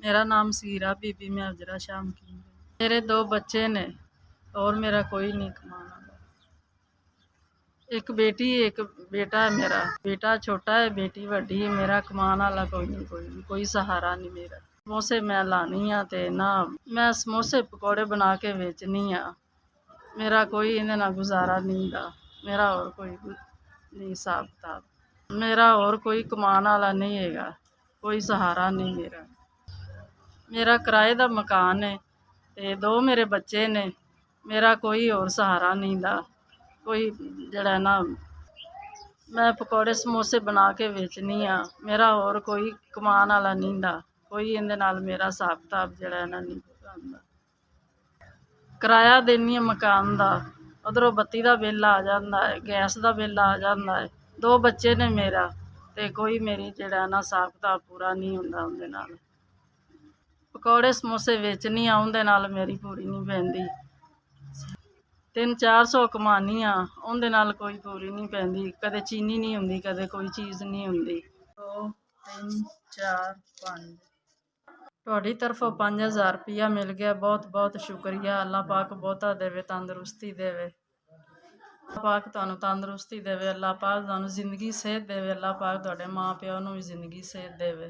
मेरा नाम सीरा बीबी मैं अजरा शाम की। मेरे 2 बच्चे ने और मेरा कोई नहीं कमाना। एक बेटी एक बेटा है। मेरा बेटा छोटा है, बेटी वड्डी है। मेरा कमाने वाला कोई सहारा नहीं मेरा। समोसे मैं लानी हाँ ते ना मैं समोसे पकौड़े बना के बेचनी हाँ। मेरा कोई इहदे नाल गुजारा नहीं गा। मेरा और कोई नहीं हिसाब किताब। मेरा और कोई कमाने वाला नहीं हैगा, कोई सहारा नहीं मेरा। मेरा किराए दा मकान है ते 2 मेरे बच्चे ने। मेरा कोई और सहारा नहीं दा। कोई जड़ा ना मैं पकौड़े समोसे बना के बेचनी हाँ। मेरा और कोई कमाने वाला नहीं दा। कोई इहदे नाल मेरा हिसाब किताब जड़ा ना नहीं आंदा। किराया देनी है मकान दा, उधरों बत्ती दा बिल आ जांदा है, गैस दा बिल आ जांदा है। 2 बच्चे ने मेरा ते कोई मेरी जड़ा ना हिसाब किताब पूरा नहीं हुंदा उहदे नाल। पकौड़े समोसे बेचनी हाँ, उहदे नाल मेरी पूरी नहीं पैंदी। 300-400 कमानी हाँ, उहदे नाल कोई पूरी नहीं पैंदी। कदे चीनी नहीं हुंदी, कदे कोई चीज़ नहीं हुंदी। 2 3 4 5 तुहाडी तरफों 5000 रुपया मिल गया। बहुत बहुत शुक्रिया। अल्लाह पाक बहुता देवे, तंदुरुस्ती देवे। अल्लाह पाक तुहानू तंदुरुस्ती देवे। अल्लाह पाक तुहानू जिंदगी सेहत देवे। अल्लाह पाक तुहाडे माँ प्यो नू भी जिंदगी सेहत देवे।